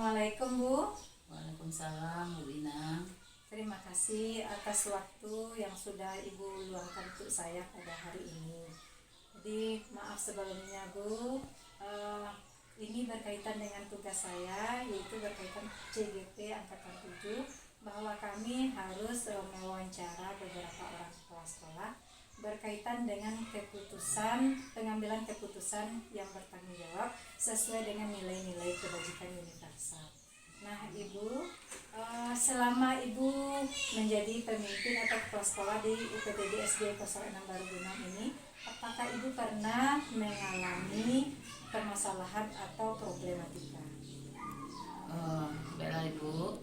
Assalamualaikum Bu. Waalaikumsalam Bu Ina. Terima kasih atas waktu yang sudah Ibu luangkan untuk saya pada hari ini. Jadi maaf sebelumnya Bu, ini berkaitan dengan tugas saya, yaitu berkaitan CGP Angkatan 7, bahwa kami harus mewawancara beberapa orang kepala sekolah berkaitan dengan pengambilan keputusan yang bertanggung jawab sesuai dengan nilai-nilai kebajikan universal. Nah Ibu, selama Ibu menjadi pemimpin atau kepala sekolah di UPTD SD 06 Baru Gunung ini, apakah Ibu pernah mengalami permasalahan atau problematika? Baiklah Ibu,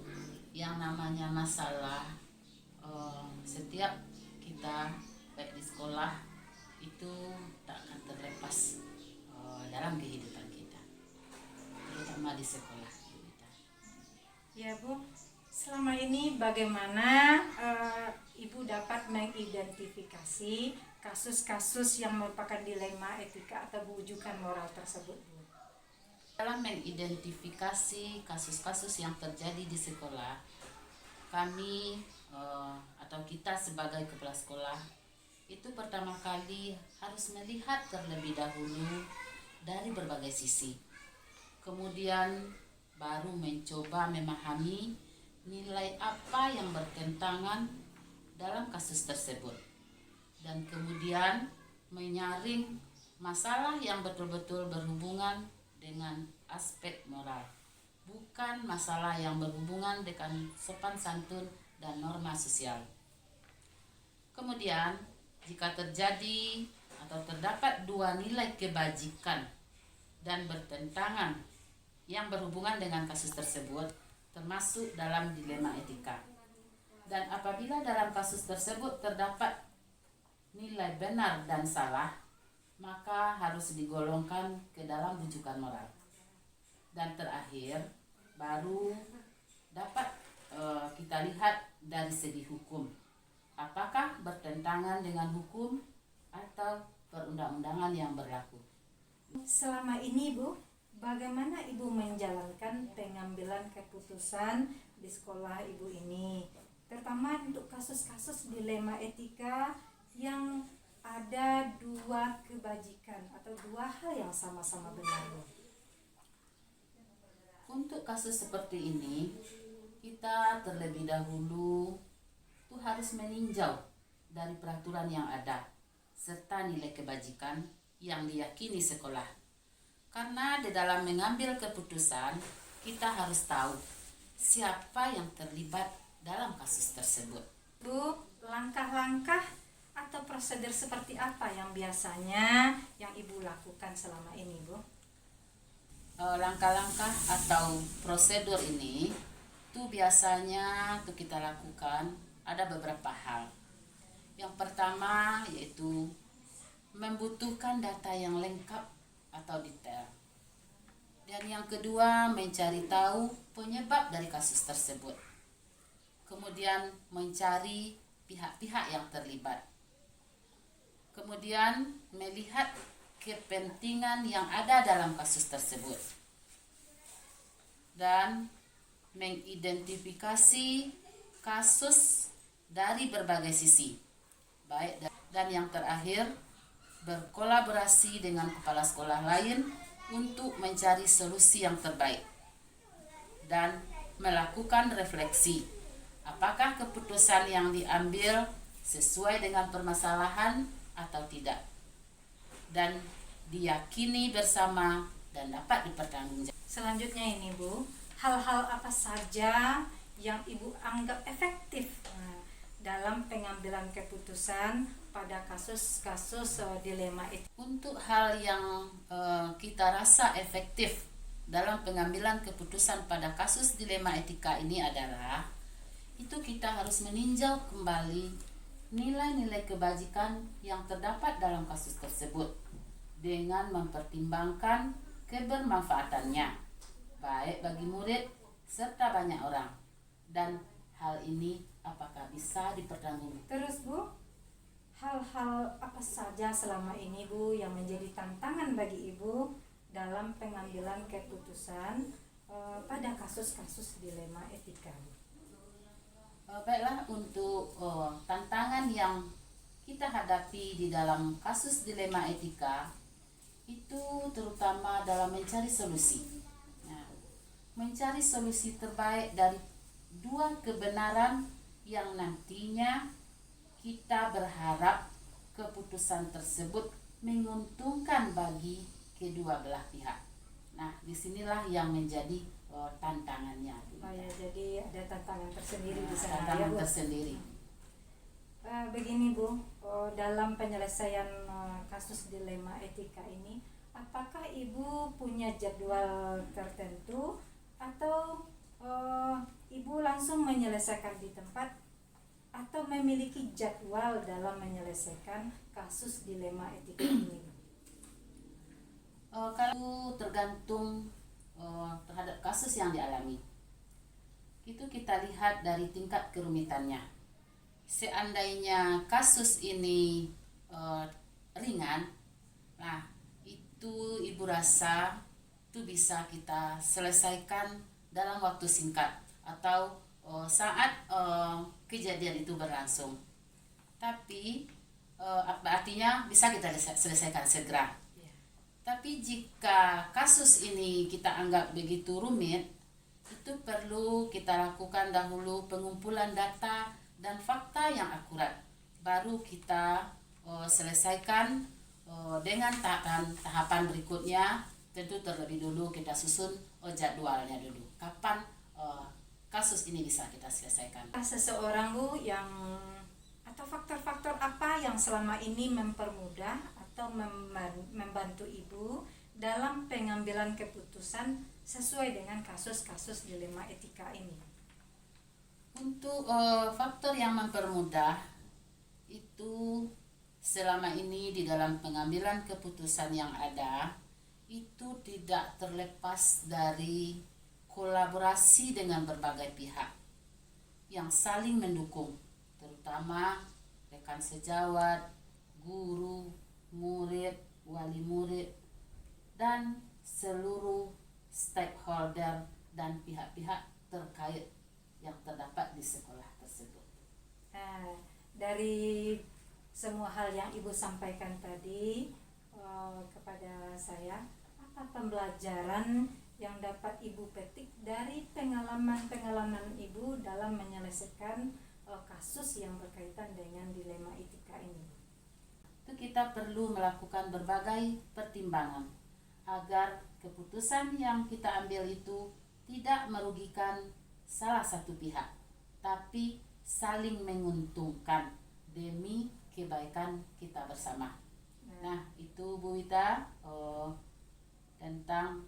yang namanya masalah setiap kita baik di sekolah itu tak akan terlepas dalam kehidupan kita, terutama di sekolah kita. Ya Bu, selama ini bagaimana Ibu dapat mengidentifikasi kasus-kasus yang merupakan dilema etika atau bujukan moral tersebut Bu? Dalam mengidentifikasi kasus-kasus yang terjadi di sekolah, kami atau kita sebagai kepala sekolah itu pertama kali harus melihat terlebih dahulu dari berbagai sisi. Kemudian baru mencoba memahami nilai apa yang bertentangan dalam kasus tersebut. Dan kemudian menyaring masalah yang betul-betul berhubungan dengan aspek moral, bukan masalah yang berhubungan dengan sopan santun dan norma sosial. Kemudian, jika terjadi atau terdapat dua nilai kebajikan dan bertentangan yang berhubungan dengan kasus tersebut, termasuk dalam dilema etika. Dan apabila dalam kasus tersebut terdapat nilai benar dan salah, maka harus digolongkan ke dalam rujukan moral. Dan terakhir, baru dapat kita lihat dari segi hukum. Apakah bertentangan dengan hukum atau perundang-undangan yang berlaku. Selama ini Bu, bagaimana Ibu menjalankan pengambilan keputusan di sekolah Ibu ini, terutama untuk kasus-kasus dilema etika yang ada dua kebajikan atau dua hal yang sama-sama benar Bu? Untuk kasus seperti ini, kita terlebih dahulu tuh harus meninjau dari peraturan yang ada serta nilai kebajikan yang diyakini sekolah. Karena di dalam mengambil keputusan, kita harus tahu siapa yang terlibat dalam kasus tersebut. Bu, langkah-langkah atau prosedur seperti apa yang biasanya yang Ibu lakukan selama ini Bu? Langkah-langkah atau prosedur ini tuh biasanya tuh kita lakukan ada beberapa hal. Yang pertama yaitu membutuhkan data yang lengkap atau detail. Dan yang kedua mencari tahu penyebab dari kasus tersebut. Kemudian mencari pihak-pihak yang terlibat. Kemudian melihat kepentingan yang ada dalam kasus tersebut. Dan mengidentifikasi kasus dari berbagai sisi. Baik, dan yang terakhir berkolaborasi dengan kepala sekolah lain untuk mencari solusi yang terbaik dan melakukan refleksi apakah keputusan yang diambil sesuai dengan permasalahan atau tidak dan diyakini bersama dan dapat dipertanggungjawabkan. Selanjutnya ini Bu, hal-hal apa saja yang Ibu anggap efektif dalam pengambilan keputusan pada kasus-kasus dilema etika? Untuk hal yang kita rasa efektif dalam pengambilan keputusan pada kasus dilema etika ini adalah itu kita harus meninjau kembali nilai-nilai kebajikan yang terdapat dalam kasus tersebut dengan mempertimbangkan kebermanfaatannya baik bagi murid serta banyak orang, dan hal ini apakah bisa dipertanggungjawabkan. Terus Bu, hal-hal apa saja selama ini Bu yang menjadi tantangan bagi Ibu dalam pengambilan keputusan pada kasus-kasus dilema etika? Baiklah, untuk tantangan yang kita hadapi di dalam kasus dilema etika itu terutama dalam mencari solusi. Nah, mencari solusi terbaik dari dua kebenaran yang nantinya kita berharap keputusan tersebut menguntungkan bagi kedua belah pihak. Nah, disinilah yang menjadi tantangannya. Oh ya, jadi ada tantangan tersendiri di sana. Tantangan Ya, Bu. tersendiri. Begini Bu, dalam penyelesaian kasus dilema etika ini, apakah Ibu punya jadwal tertentu atau Ibu langsung menyelesaikan di tempat atau memiliki jadwal dalam menyelesaikan kasus dilema etika ini? Kalau tergantung terhadap kasus yang dialami, itu kita lihat dari tingkat kerumitannya. Seandainya kasus ini ringan, nah itu Ibu rasa itu bisa kita selesaikan dalam waktu singkat atau saat kejadian itu berlangsung. Tapi artinya bisa kita selesaikan segera. Tapi jika kasus ini kita anggap begitu rumit, itu perlu kita lakukan dahulu pengumpulan data dan fakta yang akurat. Baru kita selesaikan dengan tahapan berikutnya. Tentu terlebih dulu kita susun jadwalnya dulu. Kapan kasus ini bisa kita selesaikan. Seseorang Bu yang atau faktor-faktor apa yang selama ini mempermudah atau membantu Ibu dalam pengambilan keputusan sesuai dengan kasus-kasus dilema etika ini? Untuk faktor yang mempermudah itu selama ini di dalam pengambilan keputusan yang ada itu tidak terlepas dari kolaborasi dengan berbagai pihak yang saling mendukung, terutama rekan sejawat, guru, murid, wali murid, dan seluruh stakeholder dan pihak-pihak terkait yang terdapat di sekolah tersebut. Dari semua hal yang Ibu sampaikan tadi kepada saya, apa pembelajaran yang dapat Ibu petik dari pengalaman-pengalaman Ibu dalam menyelesaikan kasus yang berkaitan dengan dilema etika ini? Itu kita perlu melakukan berbagai pertimbangan agar keputusan yang kita ambil itu tidak merugikan salah satu pihak, tapi saling menguntungkan demi kebaikan kita bersama. Nah, itu Bu Wita tentang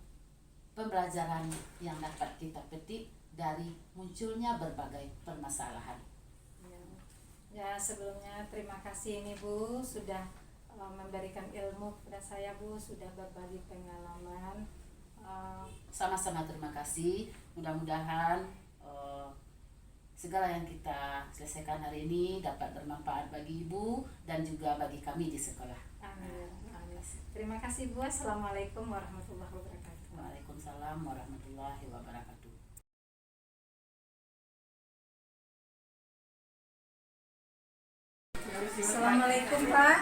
pembelajaran yang dapat kita petik dari munculnya berbagai permasalahan. Ya, sebelumnya terima kasih ini Bu sudah memberikan ilmu kepada saya Bu, sudah berbagi pengalaman. Sama-sama terima kasih. Mudah-mudahan segala yang kita selesaikan hari ini dapat bermanfaat bagi Ibu dan juga bagi kami di sekolah. Amin. Amin. Terima kasih Bu. Assalamualaikum warahmatullahi wabarakatuh. Waalaikumsalam warahmatullahi wabarakatuh. Assalamualaikum Pak.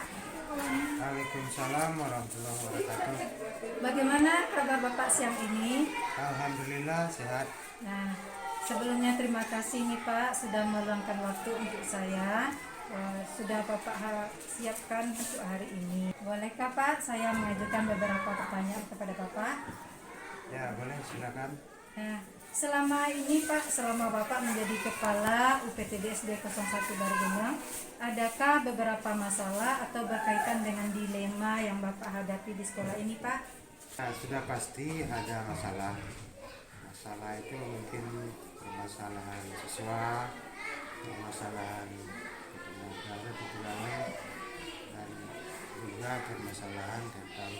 Waalaikumsalam warahmatullahi wabarakatuh. Bagaimana kabar Bapak siang ini? Alhamdulillah sehat. Nah, sebelumnya terima kasih nih Pak sudah meluangkan waktu untuk saya. Sudah Bapak siapkan untuk hari ini. Bolehkah Pak saya mengajukan beberapa pertanyaan kepada Bapak? Ya boleh silakan. Nah, selama ini Pak, selama Bapak menjadi kepala UPTD SD 01 Barugemang, adakah beberapa masalah atau berkaitan dengan dilema yang Bapak hadapi di sekolah ini Pak? Nah, sudah pasti ada masalah. Masalah itu mungkin permasalahan siswa, permasalahan kekurangan, dan juga permasalahan tentang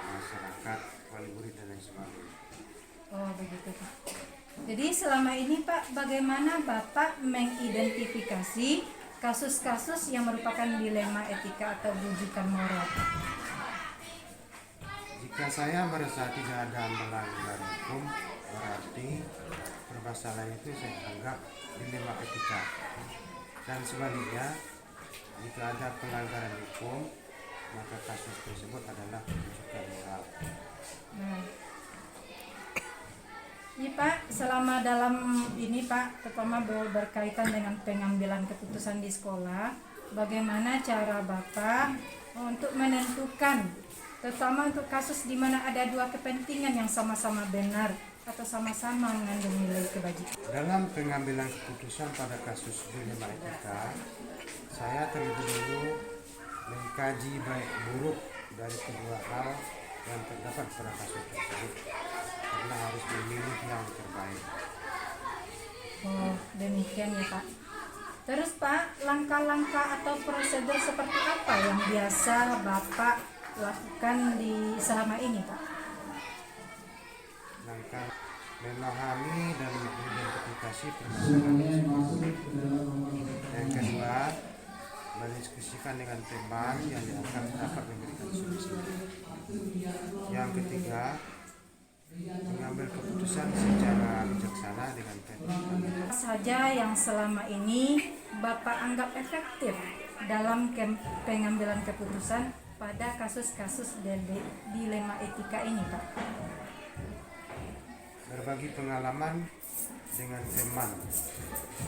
masyarakat, wali murid dan lain sebagainya. Oh begitu Pak. Jadi selama ini Pak, bagaimana Bapak mengidentifikasi kasus-kasus yang merupakan dilema etika atau rujukan moral? Jika saya merasa tidak ada melanggar hukum, berarti permasalahan itu saya anggap dilema etika. Dan sebaliknya, jika ada pelanggaran hukum, maka kasus tersebut adalah rujukan moral. Nah, ini Pak, selama dalam ini Pak, terutama berkaitan dengan pengambilan keputusan di sekolah, bagaimana cara Bapak untuk menentukan, terutama untuk kasus di mana ada dua kepentingan yang sama-sama benar atau sama-sama mengandung nilai kebajikan? Dalam pengambilan keputusan pada kasus dilema etika, saya terlebih dahulu mengkaji baik buruk dari kedua hal yang terdapat pada kasus tersebut, karena harus memilih yang terbaik. Oh, demikian ya Pak. Terus Pak, langkah-langkah atau prosedur seperti apa yang biasa Bapak lakukan di selama ini Pak? Langkah memahami dan mengidentifikasi permasalahan tersebut. Yang kedua, mendiskusikan dengan teman yang dianggap dapat memberikan solusi. Yang ketiga, mengambil keputusan secara bijaksana dengan teman. Apa saja yang selama ini Bapak anggap efektif dalam pengambilan keputusan pada kasus-kasus dilema etika ini Pak? Berbagi pengalaman dengan teman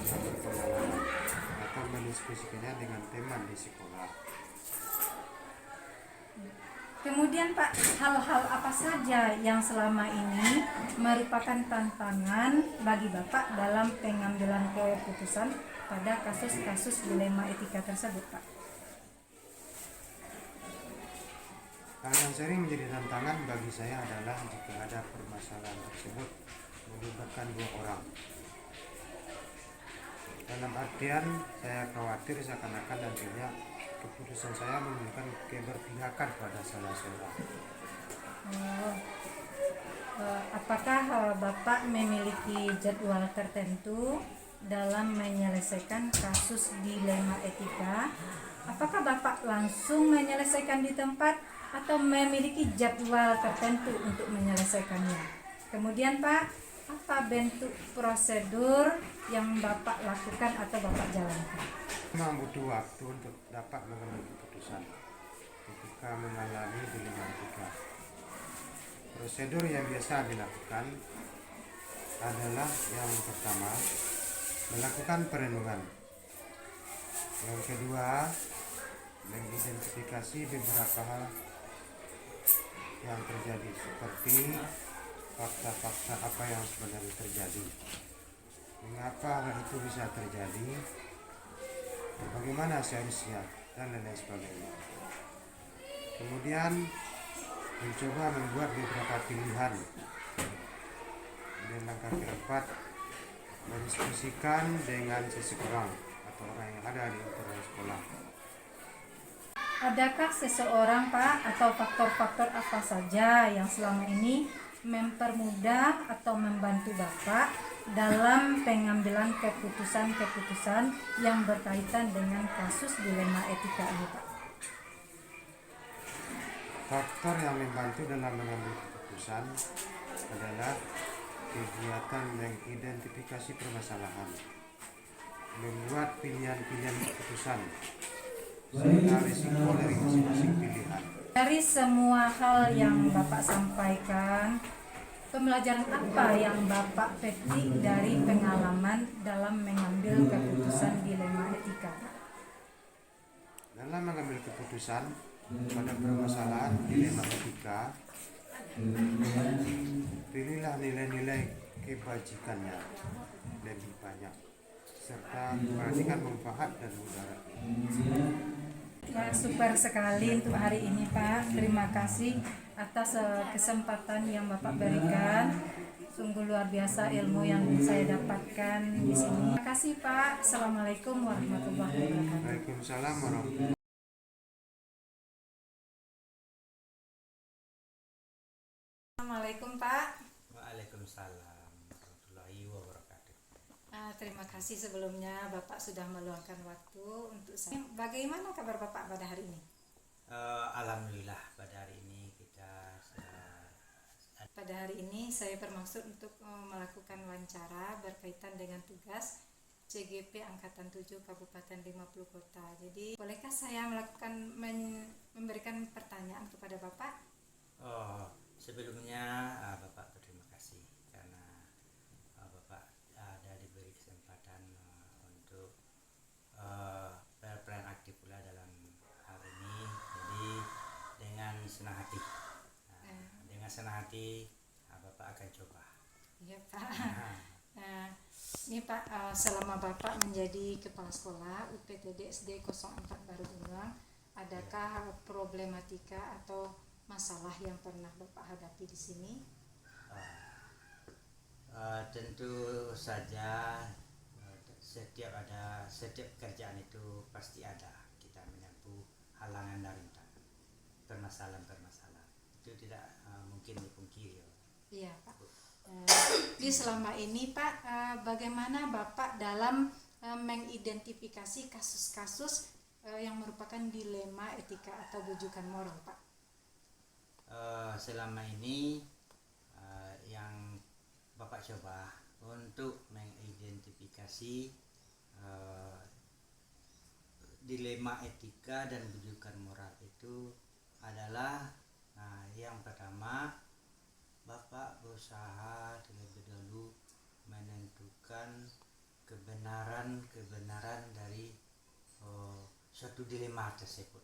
yang berpengalaman atau mendiskusikannya dengan teman di sekolah. Kemudian Pak, hal-hal apa saja yang selama ini merupakan tantangan bagi Bapak dalam pengambilan keputusan pada kasus-kasus dilema etika tersebut Pak? Hal yang sering menjadi tantangan bagi saya adalah jika ada permasalahan tersebut melibatkan dua orang. Dalam artian, saya khawatir seakan-akan nantinya keputusan saya menunjukkan keberpihakan pada salah seorang. Apakah Bapak memiliki jadwal tertentu dalam menyelesaikan kasus dilema etika? Apakah Bapak langsung menyelesaikan di tempat atau memiliki jadwal tertentu untuk menyelesaikannya? Kemudian Pak, apa bentuk prosedur yang Bapak lakukan atau Bapak jalankan? Memang butuh waktu untuk dapat mengambil keputusan ketika mengalami dilema etika. Prosedur yang biasa dilakukan adalah yang pertama, melakukan perenungan. Yang kedua, mengidentifikasi beberapa hal yang terjadi, seperti fakta-fakta apa yang sebenarnya terjadi, mengapa hal itu bisa terjadi, bagaimana seharusnya, dan lain sebagainya. Kemudian mencoba membuat beberapa pilihan. Dan langkah keempat, mendiskusikan dengan seseorang atau orang yang ada di internal sekolah. Adakah seseorang Pak atau faktor-faktor apa saja yang selama ini mempermudah atau membantu Bapak dalam pengambilan keputusan-keputusan yang berkaitan dengan kasus dilema etika ini Pak? Faktor yang membantu dalam mengambil keputusan adalah kegiatan mengidentifikasi permasalahan, membuat pilihan-pilihan keputusan, serta risiko dari masing-masing pilihan. Dari semua hal yang Bapak sampaikan, pembelajaran apa yang Bapak petik dari pengalaman dalam mengambil keputusan dilema etika? Dalam mengambil keputusan pada permasalahan dilema etika, pilihlah nilai-nilai kebajikannya lebih banyak, serta perhatikan manfaat dan mudarat. Ya, super sekali untuk hari ini Pak. Terima kasih atas kesempatan yang Bapak berikan. Sungguh luar biasa ilmu yang saya dapatkan di sini. Terima kasih Pak. Assalamualaikum warahmatullahi wabarakatuh. Waalaikumsalam warahmatullahi. Assalamualaikum Pak. Waalaikumsalam warahmatullahi wabarakatuh. Terima kasih sebelumnya Bapak sudah meluangkan waktu untuk saya. Bagaimana kabar Bapak pada hari ini? Alhamdulillah pada hari ini kita pada hari ini saya bermaksud untuk melakukan wawancara berkaitan dengan tugas CGP Angkatan 7 Kabupaten 50 Kota. Jadi bolehkah saya melakukan memberikan pertanyaan kepada Bapak? Oh, sebelumnya Bapak berterima kasih karena Bapak ada diberi kesempatan untuk berperan aktif pula dalam hal ini. Jadi dengan senang hati, Bapak akan coba. Iya Pak. Nah, ini Pak, selama Bapak menjadi kepala sekolah UPTD SD 04 Baru Bungang, adakah problematika atau masalah yang pernah Bapak hadapi di sini? Tentu saja setiap kerjaan itu pasti ada kita menempuh halangan dan rintangan, permasalahan itu tidak mungkin dipungkiri. Iya Pak. Di selama ini Pak, bagaimana Bapak dalam mengidentifikasi kasus-kasus yang merupakan dilema etika atau bujukan moral Pak? Selama ini yang Bapak coba untuk mengidentifikasi dilema etika dan bujukan moral itu adalah yang pertama, Bapak berusaha terlebih dahulu menentukan kebenaran dari suatu dilema tersebut.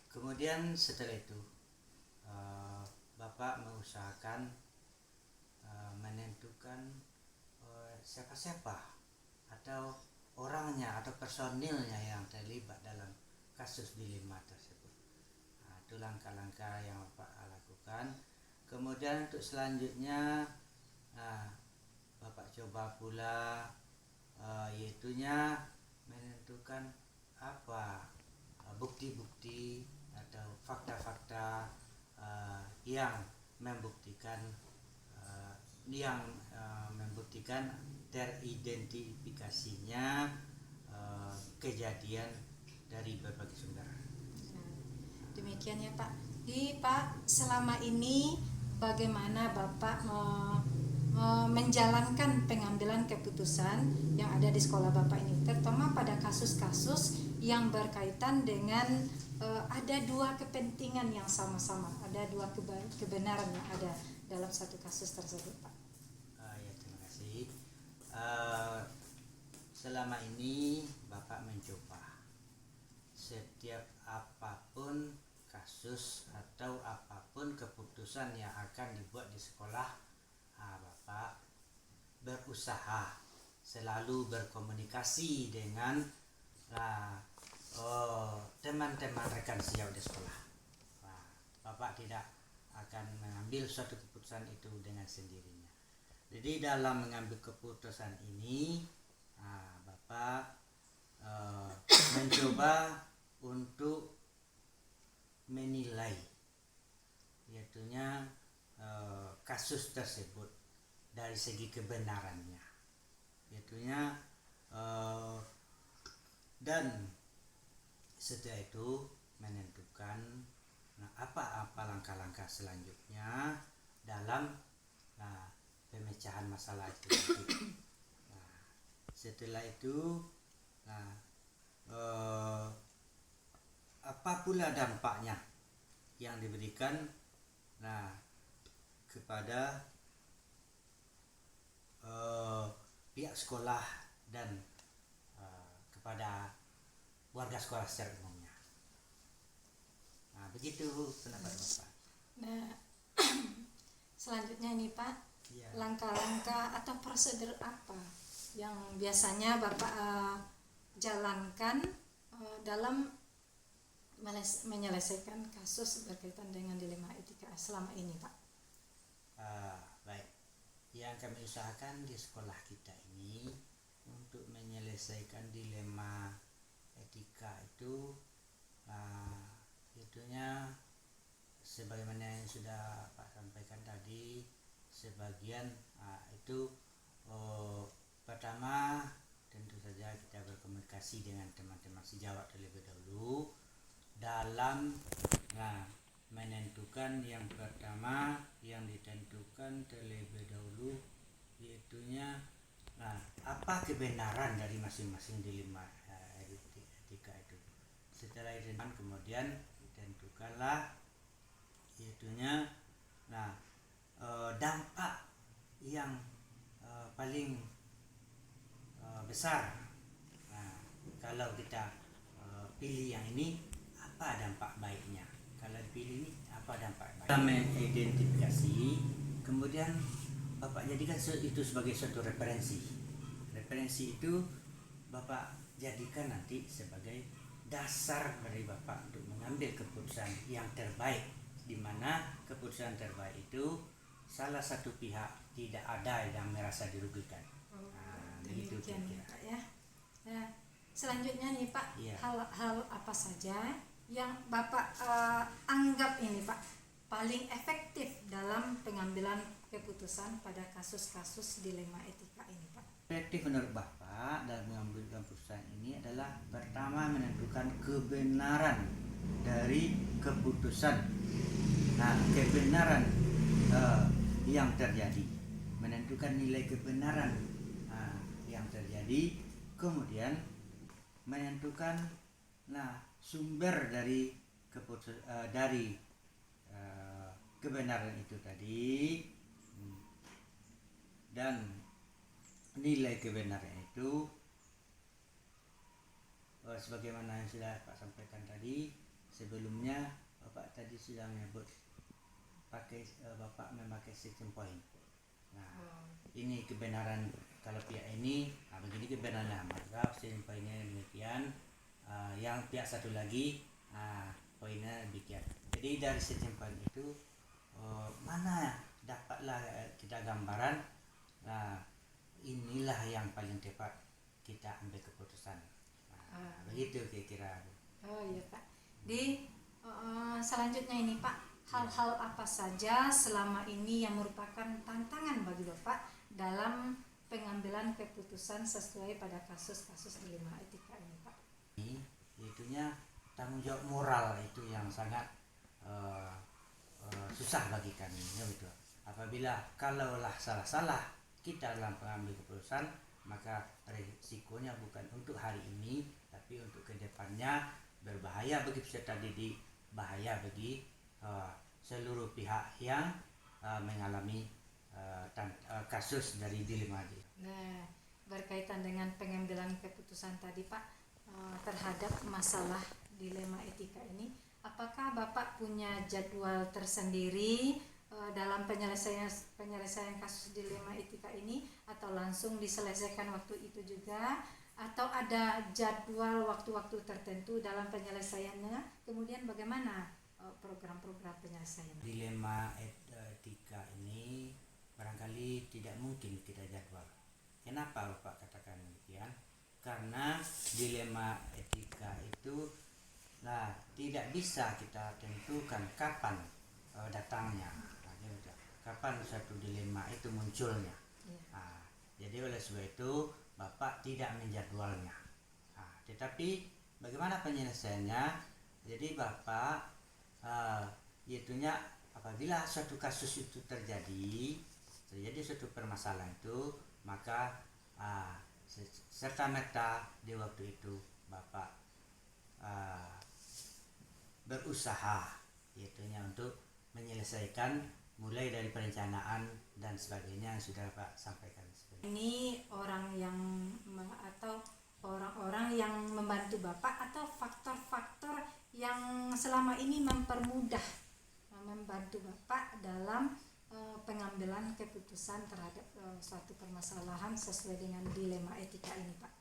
Kemudian setelah itu Bapak mengusahakan menentukan siapa atau orangnya atau personilnya yang terlibat dalam kasus dilema tersebut. Itu langkah-langkah yang Bapak lakukan. Kemudian untuk selanjutnya Bapak coba pula yaitunya menentukan apa bukti-bukti atau fakta-fakta yang membuktikan teridentifikasinya kejadian dari berbagai sumber. Demikian ya Pak. Jadi Pak, selama ini bagaimana Bapak menjalankan pengambilan keputusan yang ada di sekolah Bapak ini, terutama pada kasus-kasus yang berkaitan dengan ada dua kepentingan yang sama-sama, ada dua kebenaran yang ada dalam satu kasus tersebut Pak? Ya, terima kasih. Selama ini Bapak mencoba setiap apapun kasus atau apapun keputusan yang akan dibuat di sekolah, Bapak berusaha selalu berkomunikasi dengan teman-teman rekan sejauh di sekolah. Bapak tidak akan mengambil suatu keputusan itu dengan sendirinya. Jadi dalam mengambil keputusan ini, Bapak mencoba untuk menilai yaitunya kasus tersebut dari segi kebenarannya, yaitunya dan setelah itu menentukan apa langkah-langkah selanjutnya dalam pemecahan masalah itu. Setelah itu apa pula dampaknya yang diberikan kepada pihak sekolah dan kepada warga sekolah secara umumnya. Begitu pendapat Bapak. Nah, selanjutnya ini Pak, Ya. langkah-langkah atau prosedur apa yang biasanya Bapak jalankan dalam menyelesaikan kasus berkaitan dengan dilema etika selama ini Pak? Baik, yang kami usahakan di sekolah kita ini untuk menyelesaikan dilema etika itu itunya sebagaimana yang sudah Pak sampaikan tadi, sebagian itu pertama tentu saja kita berkomunikasi dengan teman-teman sejawat terlebih dahulu dalam menentukan yang pertama yang ditentukan terlebih dahulu yaitunya apa kebenaran dari masing-masing dilema etika itu. Setelah itu kemudian ditentukanlah yaitunya dampak yang paling besar. Kalau kita pilih yang ini, apa dampak baiknya? Kalau pilih ini, apa dampak baik? Kita mengidentifikasi, kemudian Bapak jadikan itu sebagai suatu referensi. Referensi itu Bapak jadikan nanti sebagai dasar dari Bapak untuk mengambil keputusan yang terbaik, di mana keputusan terbaik itu salah satu pihak tidak ada yang merasa dirugikan. Begitu kira-kira. Pak ya. Nah, selanjutnya nih Pak, Iya. hal-hal apa saja yang Bapak anggap ini Pak paling efektif dalam pengambilan keputusan pada kasus-kasus dilema etika ini Pak? Efektif menurut Bapak dalam mengambil keputusan ini adalah pertama menentukan kebenaran dari keputusan. Kebenaran yang terjadi, menentukan nilai kebenaran yang terjadi, kemudian menentukan sumber dari kebenaran itu tadi, dan nilai kebenaran itu sebagaimana yang sudah Pak sampaikan tadi sebelumnya. Bapak tadi sudah menyebut Bapak memakai sistem poin. Ini kebenaran kalau pihak ini begini kebenarannya, maka sistem poinnya demikian. Yang pihak satu lagi poinnya demikian. Jadi dari sistem poin itu mana dapatlah kita gambaran inilah yang paling tepat kita ambil keputusan. Begitu kira-kira. Oh iya Pak. Selanjutnya ini Pak, hal-hal apa saja selama ini yang merupakan tantangan bagi Bapak dalam pengambilan keputusan sesuai pada kasus-kasus dilema etika ini Pak? Itunya tanggung jawab moral itu yang sangat susah bagi kami, ya betul. Apabila kalaulah salah kita dalam pengambil keputusan, maka risikonya bukan untuk hari ini, tapi untuk kedepannya berbahaya bagi peserta didik, bahaya bagi seluruh pihak yang mengalami kasus dari dilema. Nah, berkaitan dengan pengambilan keputusan tadi Pak, terhadap masalah dilema etika ini, apakah Bapak punya jadwal tersendiri dalam penyelesaian kasus dilema etika ini, atau langsung diselesaikan waktu itu juga, atau ada jadwal waktu-waktu tertentu dalam penyelesaiannya? Kemudian bagaimana program-program penyelesaian? Dilema etika ini barangkali tidak mungkin kita jadwal. Kenapa Bapak katakan demikian? Karena dilema etika itu tidak bisa kita tentukan kapan datangnya, kapan suatu dilema itu munculnya. Jadi oleh sebab itu Bapak tidak menjadwalnya. Tetapi bagaimana penyelesaiannya? Jadi Bapak itunya apabila suatu kasus itu terjadi suatu permasalahan itu, maka serta merta di waktu itu Bapak berusaha itunya untuk menyelesaikan mulai dari perencanaan dan sebagainya yang sudah Pak sampaikan. Ini orang yang membantu Bapak, atau faktor-faktor yang selama ini mempermudah membantu Bapak dalam pengambilan keputusan terhadap suatu permasalahan sesuai dengan dilema etika ini Pak?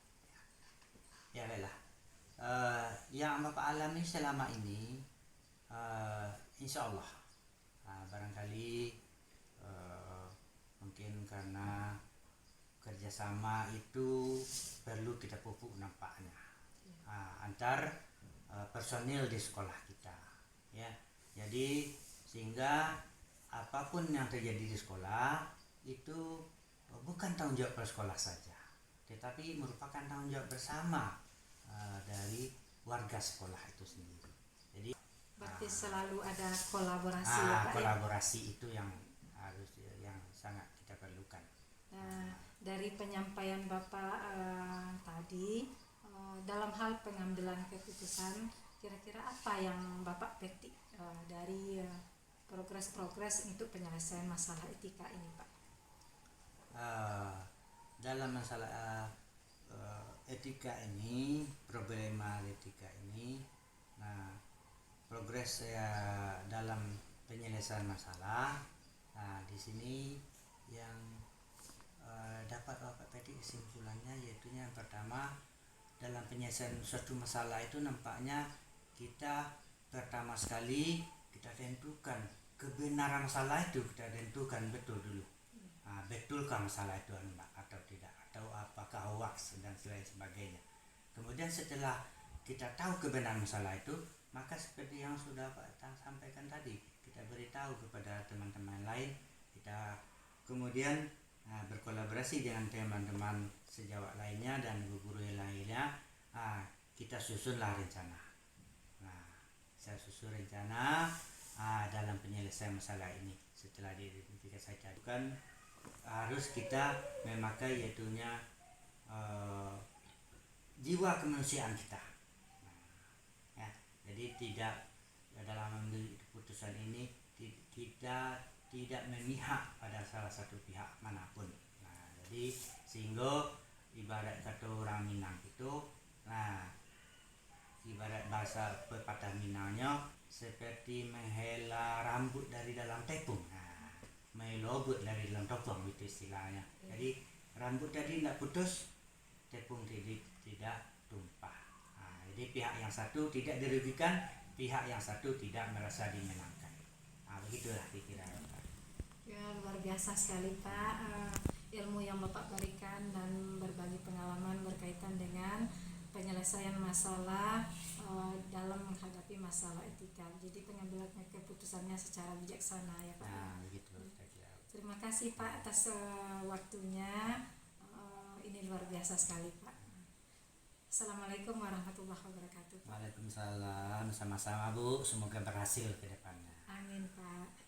Ya baiklah, yang Bapak alami selama ini insya Allah barangkali mungkin karena kerjasama itu perlu kita pupuk nampaknya antar personil di sekolah kita, ya. Jadi sehingga apapun yang terjadi di sekolah itu bukan tanggung jawab sekolah saja, tetapi merupakan tanggung jawab bersama dari warga sekolah itu sendiri. Jadi Berarti selalu ada kolaborasi ya Pak ya? Kolaborasi itu yang harus yang sangat kita perlukan. Nah, dari penyampaian Bapak tadi dalam hal pengambilan keputusan, kira-kira apa yang Bapak petik dari progres-progres untuk penyelesaian masalah etika ini Pak? Dalam masalah etika ini, problema etika ini, nah progres dalam penyelesaian masalah, nah di sini yang dapat Bapak petik kesimpulannya, yaitu yang pertama, dalam penyelesaian suatu masalah itu nampaknya kita pertama sekali kita tentukan kebenaran masalah itu, kita tentukan betul dulu. Betulkah masalah itu atau tidak, atau apakah hoax dan lain sebagainya. Kemudian setelah kita tahu kebenaran masalah itu, maka seperti yang sudah Pak Tang sampaikan tadi, kita beritahu kepada teman-teman lain, kita kemudian berkolaborasi dengan teman-teman sejawat lainnya dan guru lainnya, kita susunlah rencana. Saya susun rencana dalam penyelesaian masalah ini. Setelah diidentifikasi saya catatkan, harus kita memakai yaitunya jiwa kemanusiaan kita. Jadi tidak dalam mengambil keputusan ini kita tidak memihak pada salah satu pihak manapun. Jadi sehingga ibarat kata orang Minang itu, ibarat bahasa pepatah Minangnya seperti menghela rambut dari dalam tepung, melobot dari dalam topong, itu istilahnya. Jadi rambut tadi tidak putus, tepung tidak tumpah. Jadi pihak yang satu tidak dirugikan, pihak yang satu tidak merasa dimenangkan. Begitulah pikiran. Ya, luar biasa sekali Pak ilmu yang Bapak berikan dan berbagi pengalaman berkaitan dengan penyelesaian masalah dalam menghadapi masalah etika. Jadi pengambilan keputusannya secara bijaksana ya Pak. Begitu. Terima kasih Pak atas waktunya. Ini luar biasa sekali Pak. Assalamualaikum warahmatullahi wabarakatuh. Waalaikumsalam, sama-sama Bu, semoga berhasil ke depannya. Amin Pak.